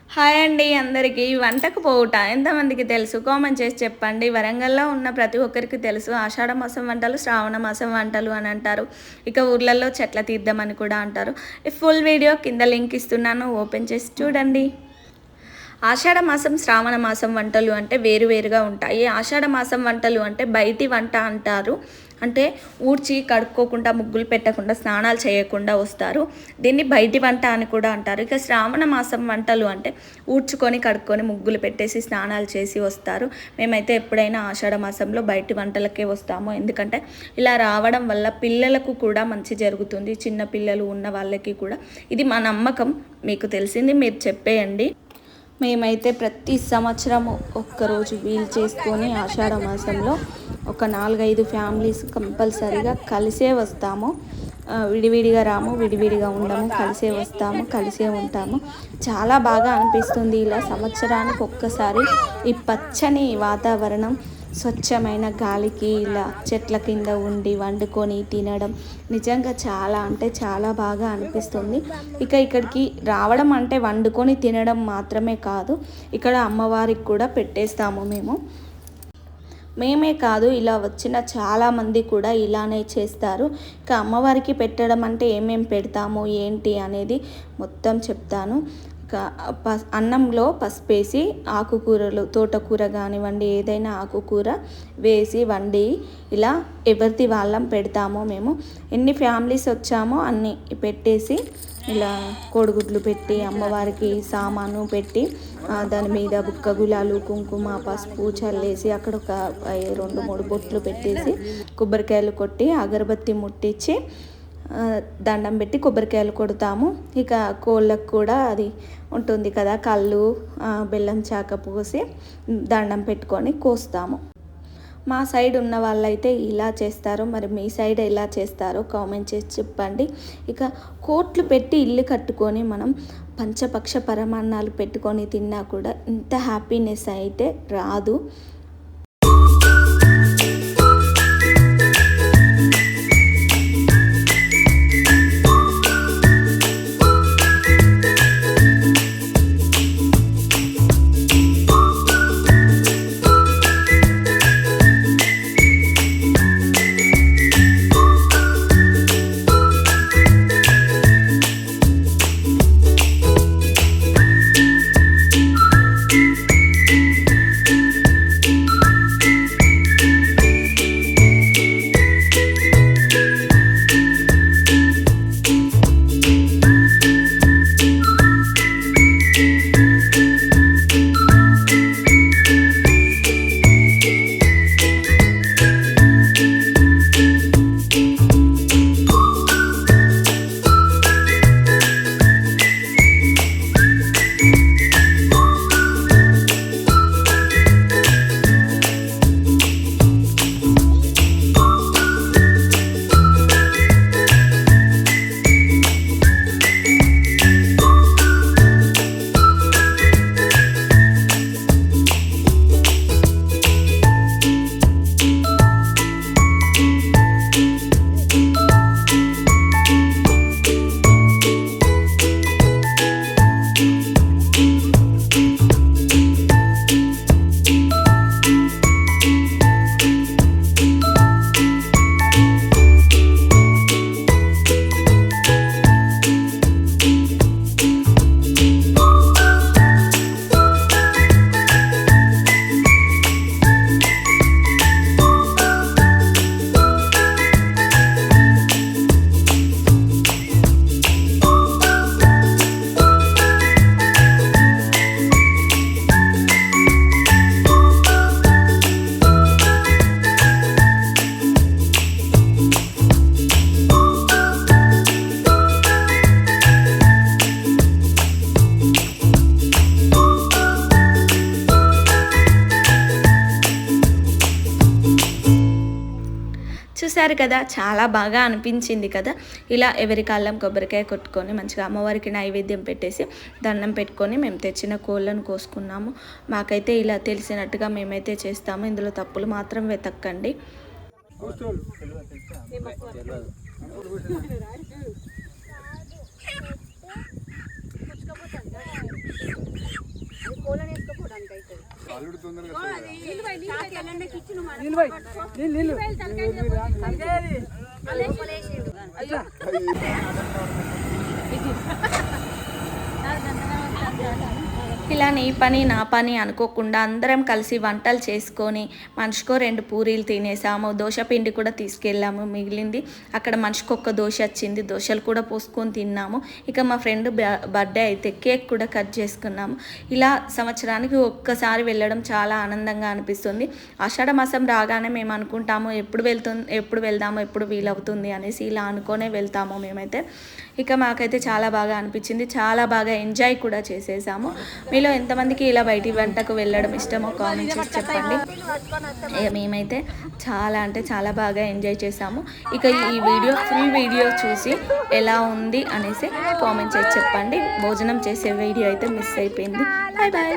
Hi అండి అందరికీ. వంటకు పోవుట ఎంతమందికి తెలుసు? కామెంట్ చేసి చెప్పండి. వరంగల్లో ఉన్న ప్రతి ఒక్కరికి తెలుసు. ఆషాఢ మాసం వంటలు, శ్రావణ మాసం వంటలు అని అంటారు. ఇక ఊర్లలో చెట్ల తీర్థం అని కూడా అంటారు. ఈ ఫుల్ వీడియో కింద లింక్ ఇస్తున్నాను, ఓపెన్ చేసి చూడండి. ఆషాఢ మాసం, శ్రావణ మాసం వంటలు అంటే వేరువేరుగా ఉంటాయి. ఆషాఢ మాసం వంటలు అంటే బయటి వంట అంటారు. అంటే ఊడ్చి కడుక్కోకుండా, ముగ్గులు పెట్టకుండా, స్నానాలు చేయకుండా వస్తారు. దీన్ని బయటి వంట అని కూడా అంటారు. ఇక శ్రావణ మాసం వంటలు అంటే ఊడ్చుకొని, కడుక్కొని, ముగ్గులు పెట్టేసి, స్నానాలు చేసి వస్తారు. మేమైతే ఎప్పుడైనా ఆషాఢ మాసంలో బయటి వంటలకే వస్తాము. ఎందుకంటే ఇలా రావడం వల్ల పిల్లలకు కూడా మంచి జరుగుతుంది. చిన్న పిల్లలు ఉన్న వాళ్ళకి కూడా ఇది మా నమ్మకం. మీకు తెలిసింది మీరు చెప్పేయండి. మేమైతే ప్రతి సంవత్సరము ఒక్కరోజు వీలు చేసుకొని ఆషాఢ మాసంలో ఒక 4-5 ఫ్యామిలీస్ కంపల్సరీగా కలిసే వస్తాము. విడివిడిగా రాము, విడివిడిగా ఉండము, కలిసే వస్తాము, కలిసే ఉంటాము. చాలా బాగా అనిపిస్తుంది. ఇలా సంవత్సరానికి ఒక్కసారి ఈ పచ్చని వాతావరణం, స్వచ్ఛమైన గాలికి ఇలా చెట్ల కింద ఉండి వండుకొని తినడం నిజంగా చాలా అంటే చాలా బాగా అనిపిస్తుంది. ఇక్కడికి రావడం అంటే వండుకొని తినడం మాత్రమే కాదు, ఇక్కడ అమ్మవారికి కూడా పెట్టేస్తాము. మేమే కాదు, ఇలా వచ్చిన చాలామంది కూడా ఇలానే చేస్తారు. ఇక అమ్మవారికి పెట్టడం అంటే ఏమేమి పెడతాము ఏంటి అనేది మొత్తం చెప్తాను. అన్నంలో పసుపేసి ఆకుకూరలు, తోటకూర కానివ్వండి, ఏదైనా ఆకుకూర వేసి వండి ఇలా ఎవరిది వాళ్ళం పెడతాము. మేము ఎన్ని ఫ్యామిలీస్ వచ్చామో అన్నీ పెట్టేసి ఇలా కోడిగుడ్లు పెట్టి అమ్మవారికి సామాను పెట్టి దాని మీద బుక్క గులాలు, కుంకుమ, పసుపు చల్లేసి అక్కడ ఒక 2-3 బొట్లు పెట్టేసి కొబ్బరికాయలు కొట్టి అగరబత్తి ముట్టించి దండం పెట్టి కొబ్బరికాయలు కొడతాము. ఇక కోళ్ళకు కూడా అది ఉంటుంది కదా, కళ్ళు, బెల్లం చాక పోసి దండం పెట్టుకొని కోస్తాము. మా సైడ్ ఉన్న వాళ్ళైతే ఇలా చేస్తారు. మరి మీ సైడ్ ఎలా చేస్తారో కామెంట్ చేసి చెప్పండి. ఇక కోట్లు పెట్టి ఇల్లు కట్టుకొని మనం పంచపక్ష పరమాన్నాలు పెట్టుకొని తిన్నా కూడా ఇంత హ్యాపీనెస్ అయితే రాదు. చూశారు కదా, చాలా బాగా అనిపించింది కదా. ఇలా ఎవరి కాళ్ళం కొబ్బరికాయ కొట్టుకొని మంచిగా అమ్మవారికి నైవేద్యం పెట్టేసి దండం పెట్టుకొని మేము తెచ్చిన కోళ్ళను కోసుకున్నాము. మాకైతే ఇలా తెలిసినట్టుగా మేమైతే చేస్తాము. ఇందులో తప్పులు మాత్రం వెతక్కండి. ఇలా నీ పని నా పని అనుకోకుండా అందరం కలిసి వంటలు చేసుకొని మనిషికో 2 పూరీలు తినేసాము. దోశ పిండి కూడా తీసుకెళ్ళాము, మిగిలింది. అక్కడ మనిషికొక్క దోశ వచ్చింది, దోశలు కూడా పోసుకొని తిన్నాము. ఇక మా ఫ్రెండ్ బర్త్డే అయితే కేక్ కూడా కట్ చేసుకున్నాము. ఇలా సంవత్సరానికి ఒక్కసారి వెళ్ళడం చాలా ఆనందంగా అనిపిస్తుంది. ఆషాఢ మాసం రాగానే మేము అనుకుంటాము ఎప్పుడు వెళ్దాము, ఎప్పుడు వీలవుతుంది అనేసి ఇలా అనుకోనే వెళ్తాము మేమైతే. ఇక మాకైతే చాలా బాగా అనిపించింది, చాలా బాగా ఎంజాయ్ కూడా చేసేసాము. మీలో ఎంతమందికి ఇలా బయటి వంటకు వెళ్ళడం ఇష్టమో కామెంట్ చేసి చెప్పండి. మేమైతే చాలా అంటే చాలా బాగా ఎంజాయ్ చేసాము. ఇక ఈ ఫుల్ వీడియో చూసి ఎలా ఉంది అనేసి కామెంట్ చేసి చెప్పండి. భోజనం చేసే వీడియో అయితే మిస్ అయిపోయింది. Bye bye.